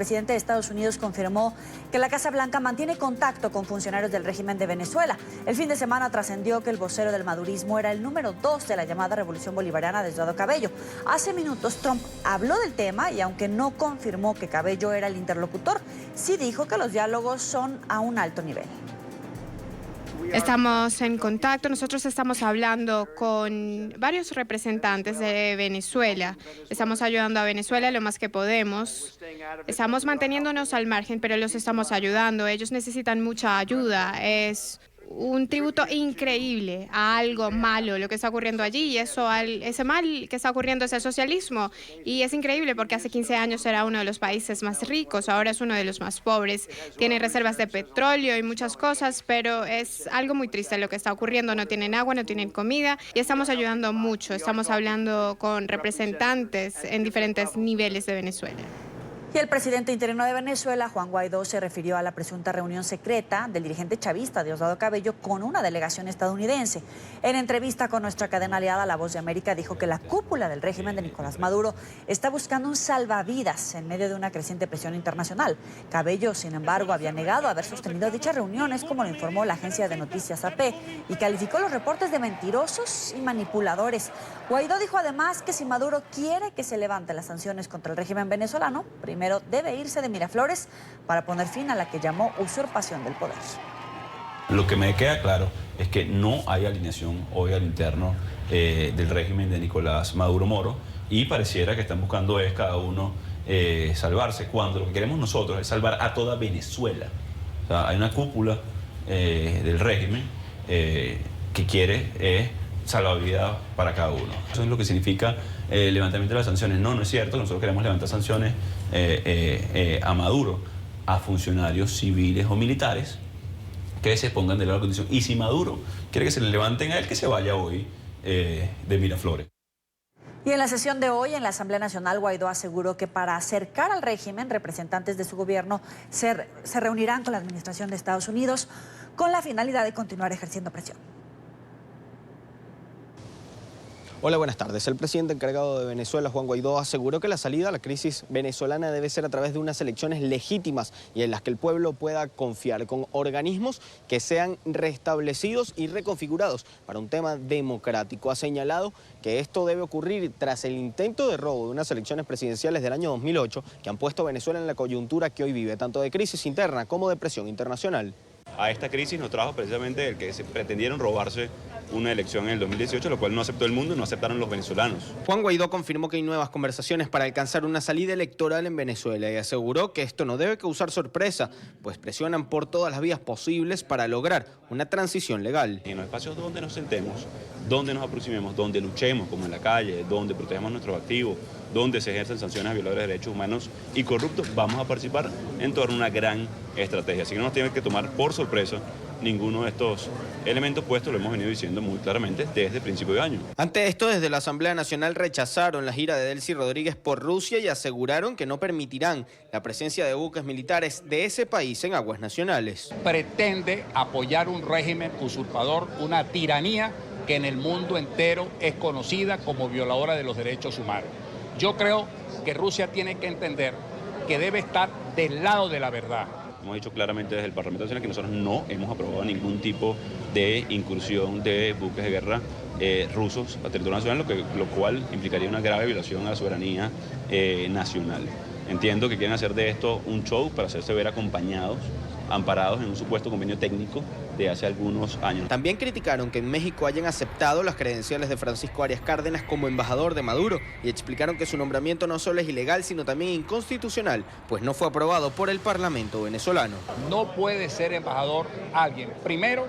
El presidente de Estados Unidos confirmó que la Casa Blanca mantiene contacto con funcionarios del régimen de Venezuela. El fin de semana trascendió que el vocero del madurismo era el número 2 de la llamada Revolución Bolivariana de Diosdado Cabello. Hace minutos Trump habló del tema y aunque no confirmó que Cabello era el interlocutor, sí dijo que los diálogos son a un alto nivel. Estamos en contacto, nosotros estamos hablando con varios representantes de Venezuela, estamos ayudando a Venezuela lo más que podemos, estamos manteniéndonos al margen, pero los estamos ayudando, ellos necesitan mucha ayuda, es un tributo increíble a algo malo lo que está ocurriendo allí y ese mal que está ocurriendo es el socialismo y es increíble porque hace 15 años era uno de los países más ricos, ahora es uno de los más pobres, tiene reservas de petróleo y muchas cosas, pero es algo muy triste lo que está ocurriendo, no tienen agua, no tienen comida y estamos ayudando mucho, estamos hablando con representantes en diferentes niveles de Venezuela. Y el presidente interino de Venezuela, Juan Guaidó, se refirió a la presunta reunión secreta del dirigente chavista Diosdado Cabello con una delegación estadounidense. En entrevista con nuestra cadena aliada La Voz de América, dijo que la cúpula del régimen de Nicolás Maduro está buscando un salvavidas en medio de una creciente presión internacional. Cabello, sin embargo, había negado haber sostenido dichas reuniones, como lo informó la agencia de noticias AP, y calificó los reportes de mentirosos y manipuladores. Guaidó dijo además que si Maduro quiere que se levanten las sanciones contra el régimen venezolano, primero debe irse de Miraflores para poner fin a la que llamó usurpación del poder. Lo que me queda claro es que no hay alineación hoy al interno del régimen de Nicolás Maduro Moro y pareciera que están buscando es cada uno salvarse, cuando lo que queremos nosotros es salvar a toda Venezuela. O sea, hay una cúpula del régimen que quiere salvavidas para cada uno. Eso es lo que significa el levantamiento de las sanciones. No es cierto, nosotros queremos levantar sanciones a Maduro, a funcionarios civiles o militares que se pongan de la condición. Y si Maduro quiere que se le levanten a él, que se vaya hoy de Miraflores. Y en la sesión de hoy en la Asamblea Nacional, Guaidó aseguró que para acercar al régimen, representantes de su gobierno se reunirán con la administración de Estados Unidos con la finalidad de continuar ejerciendo presión. Hola, buenas tardes. El presidente encargado de Venezuela, Juan Guaidó, aseguró que la salida a la crisis venezolana debe ser a través de unas elecciones legítimas y en las que el pueblo pueda confiar, con organismos que sean restablecidos y reconfigurados para un tema democrático. Ha señalado que esto debe ocurrir tras el intento de robo de unas elecciones presidenciales del año 2008 que han puesto a Venezuela en la coyuntura que hoy vive, tanto de crisis interna como de presión internacional. A esta crisis nos trajo precisamente el que se pretendieron robarse una elección en el 2018, lo cual no aceptó el mundo y no aceptaron los venezolanos. Juan Guaidó confirmó que hay nuevas conversaciones para alcanzar una salida electoral en Venezuela y aseguró que esto no debe causar sorpresa, pues presionan por todas las vías posibles para lograr una transición legal. En los espacios donde nos sentemos, donde nos aproximemos, donde luchemos, como en la calle, donde protejamos nuestros activos, donde se ejercen sanciones a violadores de derechos humanos y corruptos, vamos a participar en torno a una gran estrategia. Así que no nos tiene que tomar por sorpresa ninguno de estos elementos puestos, lo hemos venido diciendo muy claramente desde el principio de año. Ante esto, desde la Asamblea Nacional rechazaron la gira de Delcy Rodríguez por Rusia y aseguraron que no permitirán la presencia de buques militares de ese país en aguas nacionales. Pretende apoyar un régimen usurpador, una tiranía que en el mundo entero es conocida como violadora de los derechos humanos. Yo creo que Rusia tiene que entender que debe estar del lado de la verdad. Hemos dicho claramente desde el Parlamento Nacional que nosotros no hemos aprobado ningún tipo de incursión de buques de guerra rusos a territorio nacional, lo cual implicaría una grave violación a la soberanía nacional. Entiendo que quieren hacer de esto un show para hacerse ver acompañados, amparados en un supuesto convenio técnico de hace algunos años. También criticaron que en México hayan aceptado las credenciales de Francisco Arias Cárdenas como embajador de Maduro y explicaron que su nombramiento no solo es ilegal, sino también inconstitucional, pues no fue aprobado por el Parlamento venezolano. No puede ser embajador alguien, primero,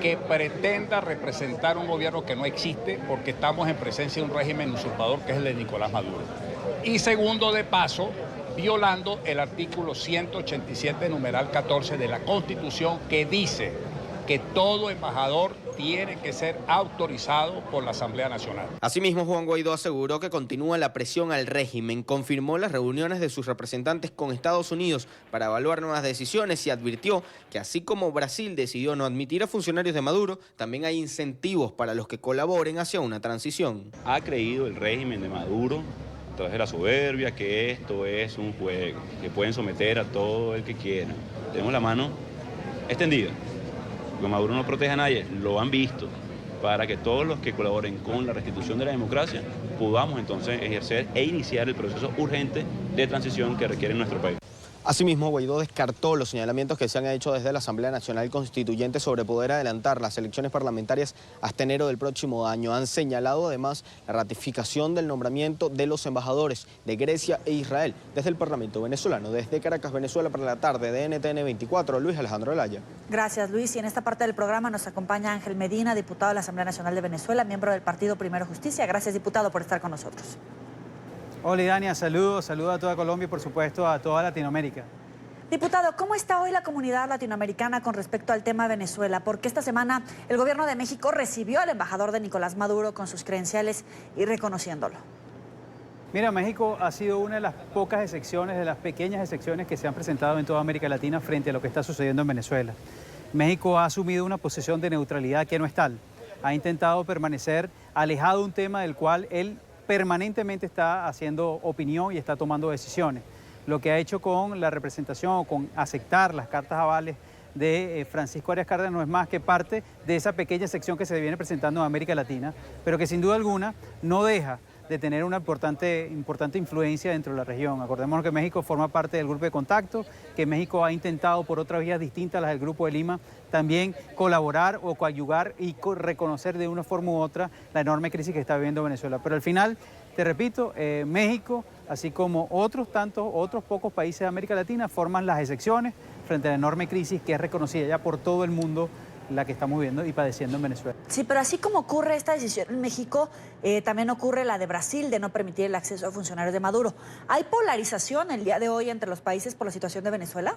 que pretenda representar un gobierno que no existe, porque estamos en presencia de un régimen usurpador que es el de Nicolás Maduro. Y segundo, de paso, violando el artículo 187, numeral 14 de la Constitución, que dice que todo embajador tiene que ser autorizado por la Asamblea Nacional. Asimismo, Juan Guaidó aseguró que continúa la presión al régimen, confirmó las reuniones de sus representantes con Estados Unidos para evaluar nuevas decisiones y advirtió que así como Brasil decidió no admitir a funcionarios de Maduro, también hay incentivos para los que colaboren hacia una transición. ¿Ha creído el régimen de Maduro a través de la soberbia, que esto es un juego, que pueden someter a todo el que quieran. Tenemos la mano extendida, porque Maduro no protege a nadie, lo han visto, para que todos los que colaboren con la restitución de la democracia podamos entonces ejercer e iniciar el proceso urgente de transición que requiere nuestro país. Asimismo, Guaidó descartó los señalamientos que se han hecho desde la Asamblea Nacional Constituyente sobre poder adelantar las elecciones parlamentarias hasta enero del próximo año. Han señalado además la ratificación del nombramiento de los embajadores de Grecia e Israel desde el Parlamento venezolano. Desde Caracas, Venezuela, para la tarde de NTN 24, Luis Alejandro Elaya. Gracias, Luis. Y en esta parte del programa nos acompaña Ángel Medina, diputado de la Asamblea Nacional de Venezuela, miembro del partido Primero Justicia. Gracias, diputado, por estar con nosotros. Hola, Idania, saludos a toda Colombia y por supuesto a toda Latinoamérica. Diputado, ¿cómo está hoy la comunidad latinoamericana con respecto al tema Venezuela? Porque esta semana el gobierno de México recibió al embajador de Nicolás Maduro con sus credenciales y reconociéndolo. Mira, México ha sido una de las pocas excepciones, de las pequeñas excepciones que se han presentado en toda América Latina frente a lo que está sucediendo en Venezuela. México ha asumido una posición de neutralidad que no es tal. Ha intentado permanecer alejado de un tema del cual él permanentemente está haciendo opinión y está tomando decisiones. Lo que ha hecho con la representación o con aceptar las cartas avales de Francisco Arias Cárdenas no es más que parte de esa pequeña sección que se viene presentando en América Latina, pero que sin duda alguna no deja de tener una importante influencia dentro de la región. Acordémonos que México forma parte del grupo de contacto, que México ha intentado por otras vías distintas a las del Grupo de Lima también colaborar o coadyuvar y reconocer de una forma u otra la enorme crisis que está viviendo Venezuela. Pero al final, te repito, México, así como otros pocos países de América Latina, forman las excepciones frente a la enorme crisis que es reconocida ya por todo el mundo, la que estamos viviendo y padeciendo en Venezuela. Sí, pero así como ocurre esta decisión en México, también ocurre la de Brasil de no permitir el acceso a funcionarios de Maduro. ¿Hay polarización el día de hoy entre los países por la situación de Venezuela?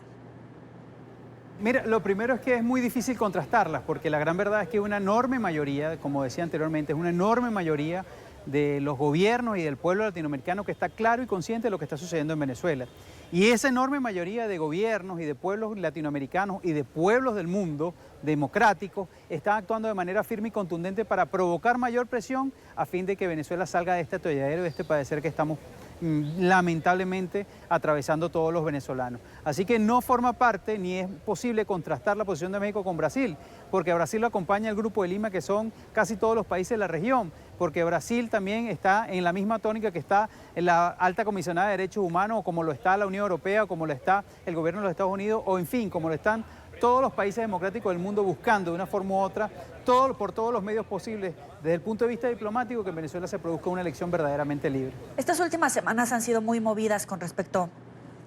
Mira, lo primero es que es muy difícil contrastarlas, porque la gran verdad es que una enorme mayoría, como decía anteriormente, es una enorme mayoría de los gobiernos y del pueblo latinoamericano que está claro y consciente de lo que está sucediendo en Venezuela. Y esa enorme mayoría de gobiernos y de pueblos latinoamericanos y de pueblos del mundo democráticos están actuando de manera firme y contundente para provocar mayor presión a fin de que Venezuela salga de este atolladero, de este padecer que estamos lamentablemente atravesando todos los venezolanos. Así que no forma parte ni es posible contrastar la posición de México con Brasil, porque a Brasil lo acompaña el Grupo de Lima, que son casi todos los países de la región, porque Brasil también está en la misma tónica que está en la Alta Comisionada de Derechos Humanos, o como lo está la Unión Europea, o como lo está el gobierno de los Estados Unidos, o en fin, como lo están todos los países democráticos del mundo buscando de una forma u otra, por todos los medios posibles, desde el punto de vista diplomático, que en Venezuela se produzca una elección verdaderamente libre. Estas últimas semanas han sido muy movidas con respecto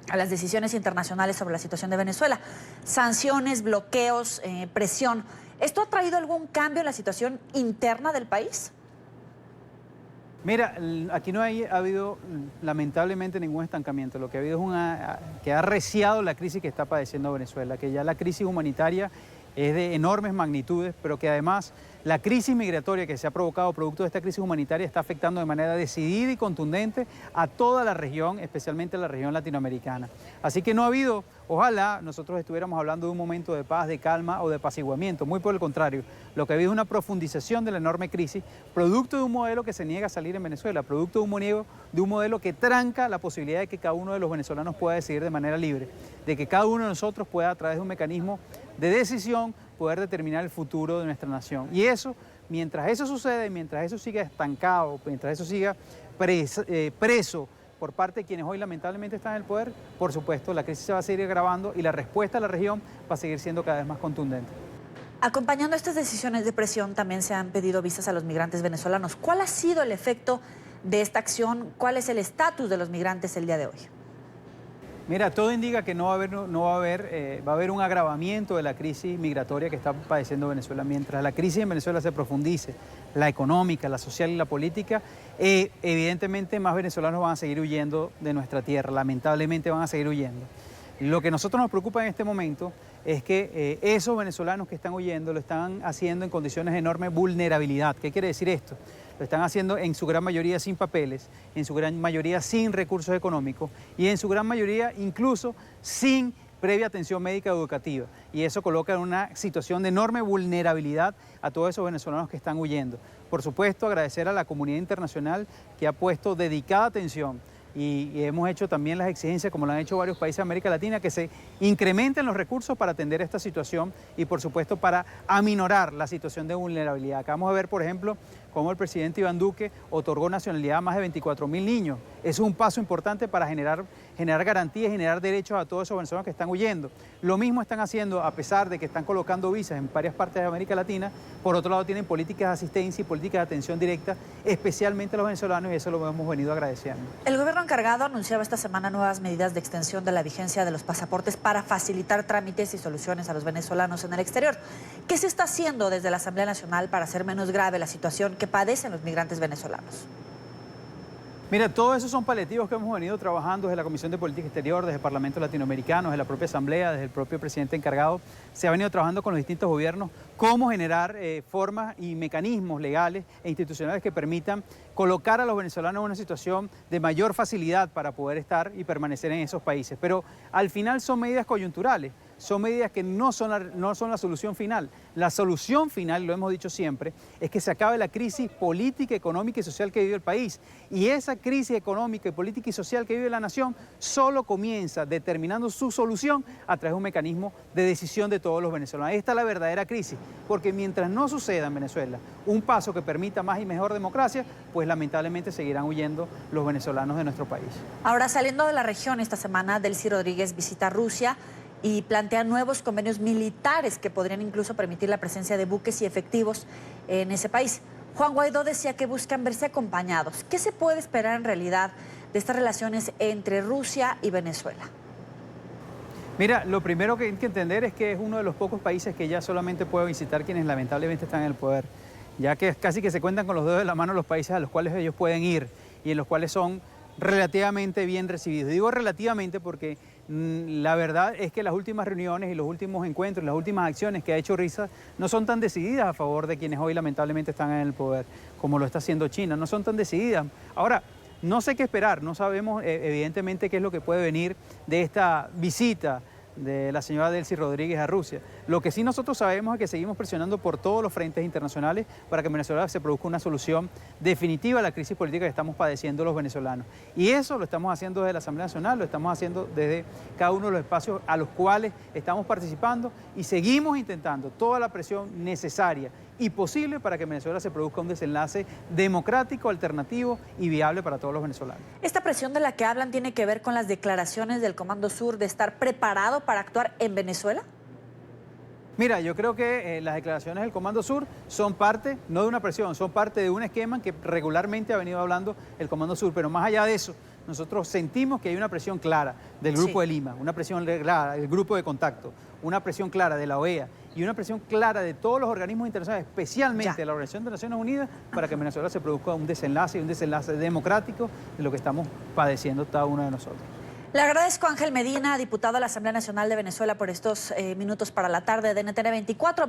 a las decisiones internacionales sobre la situación de Venezuela. Sanciones, bloqueos, presión. ¿Esto ha traído algún cambio en la situación interna del país? Mira, aquí no ha habido lamentablemente ningún estancamiento. Lo que ha habido es que ha arreciado la crisis que está padeciendo Venezuela, que ya la crisis humanitaria es de enormes magnitudes, pero que además la crisis migratoria que se ha provocado producto de esta crisis humanitaria está afectando de manera decidida y contundente a toda la región, especialmente a la región latinoamericana. Así que no ha habido, ojalá nosotros estuviéramos hablando de un momento de paz, de calma o de apaciguamiento, muy por el contrario. Lo que ha habido es una profundización de la enorme crisis, producto de un modelo que se niega a salir en Venezuela, producto de un modelo que tranca la posibilidad de que cada uno de los venezolanos pueda decidir de manera libre, de que cada uno de nosotros pueda, a través de un mecanismo de decisión, poder determinar el futuro de nuestra nación. Y eso, mientras eso sucede, mientras eso siga estancado, mientras eso siga preso por parte de quienes hoy lamentablemente están en el poder, por supuesto, la crisis se va a seguir agravando y la respuesta a la región va a seguir siendo cada vez más contundente. Acompañando estas decisiones de presión, también se han pedido visas a los migrantes venezolanos. ¿Cuál ha sido el efecto de esta acción? ¿Cuál es el estatus de los migrantes el día de hoy? Mira, todo indica que va a haber un agravamiento de la crisis migratoria que está padeciendo Venezuela. Mientras la crisis en Venezuela se profundice, la económica, la social y la política, evidentemente más venezolanos van a seguir huyendo de nuestra tierra, lamentablemente van a seguir huyendo. Lo que a nosotros nos preocupa en este momento es que esos venezolanos que están huyendo lo están haciendo en condiciones de enorme vulnerabilidad. ¿Qué quiere decir esto? Lo están haciendo en su gran mayoría sin papeles, en su gran mayoría sin recursos económicos y en su gran mayoría incluso sin previa atención médica educativa. Y eso coloca en una situación de enorme vulnerabilidad a todos esos venezolanos que están huyendo. Por supuesto, agradecer a la comunidad internacional que ha puesto dedicada atención y hemos hecho también las exigencias, como lo han hecho varios países de América Latina, que se incrementen los recursos para atender esta situación y, por supuesto, para aminorar la situación de vulnerabilidad. Acabamos de ver, por ejemplo, cómo el presidente Iván Duque otorgó nacionalidad a más de 24.000 niños. Eso es un paso importante para generar garantías, generar derechos a todos esos venezolanos que están huyendo. Lo mismo están haciendo, a pesar de que están colocando visas en varias partes de América Latina. Por otro lado, tienen políticas de asistencia y políticas de atención directa, especialmente a los venezolanos, y eso lo hemos venido agradeciendo. El gobierno encargado anunciaba esta semana nuevas medidas de extensión de la vigencia de los pasaportes para facilitar trámites y soluciones a los venezolanos en el exterior. ¿Qué se está haciendo desde la Asamblea Nacional para hacer menos grave la situación que padecen los migrantes venezolanos? Mira, todos esos son paliativos que hemos venido trabajando desde la Comisión de Política Exterior, desde el Parlamento Latinoamericano, desde la propia Asamblea, desde el propio presidente encargado. Se ha venido trabajando con los distintos gobiernos cómo generar formas y mecanismos legales e institucionales que permitan colocar a los venezolanos en una situación de mayor facilidad para poder estar y permanecer en esos países. Pero al final son medidas coyunturales. Son medidas que no son la solución final. La solución final, lo hemos dicho siempre, es que se acabe la crisis política, económica y social que vive el país. Y esa crisis económica, política y social que vive la nación solo comienza determinando su solución a través de un mecanismo de decisión de todos los venezolanos. Esta es la verdadera crisis, porque mientras no suceda en Venezuela un paso que permita más y mejor democracia, pues lamentablemente seguirán huyendo los venezolanos de nuestro país. Ahora, saliendo de la región, esta semana Delcy Rodríguez visita Rusia y plantea nuevos convenios militares que podrían incluso permitir la presencia de buques y efectivos en ese país. Juan Guaidó decía que buscan verse acompañados. ¿Qué se puede esperar en realidad de estas relaciones entre Rusia y Venezuela? Mira, lo primero que hay que entender es que es uno de los pocos países que ya solamente puede visitar quienes lamentablemente están en el poder, ya que casi que se cuentan con los dedos de la mano los países a los cuales ellos pueden ir y en los cuales son relativamente bien recibidos. Digo relativamente porque la verdad es que las últimas reuniones y los últimos encuentros, las últimas acciones que ha hecho Risa no son tan decididas a favor de quienes hoy lamentablemente están en el poder, como lo está haciendo China, no son tan decididas. Ahora, no sé qué esperar, no sabemos evidentemente qué es lo que puede venir de esta visita de la señora Delcy Rodríguez a Rusia. Lo que sí nosotros sabemos es que seguimos presionando por todos los frentes internacionales para que en Venezuela se produzca una solución definitiva a la crisis política que estamos padeciendo los venezolanos. Y eso lo estamos haciendo desde la Asamblea Nacional, lo estamos haciendo desde cada uno de los espacios a los cuales estamos participando y seguimos intentando toda la presión necesaria y posible para que en Venezuela se produzca un desenlace democrático, alternativo y viable para todos los venezolanos. ¿Esta presión de la que hablan tiene que ver con las declaraciones del Comando Sur de estar preparado para actuar en Venezuela? Mira, yo creo que las declaraciones del Comando Sur son parte, no de una presión, son parte de un esquema que regularmente ha venido hablando el Comando Sur, pero más allá de eso, nosotros sentimos que hay una presión clara del Grupo de Lima, una presión clara del Grupo de Contacto, una presión clara de la OEA y una presión clara de todos los organismos internacionales, especialmente de la Organización de Naciones Unidas, para que en Venezuela se produzca un desenlace democrático de lo que estamos padeciendo cada uno de nosotros. Le agradezco a Ángel Medina, diputado a la Asamblea Nacional de Venezuela, por estos minutos para la tarde de NTN 24.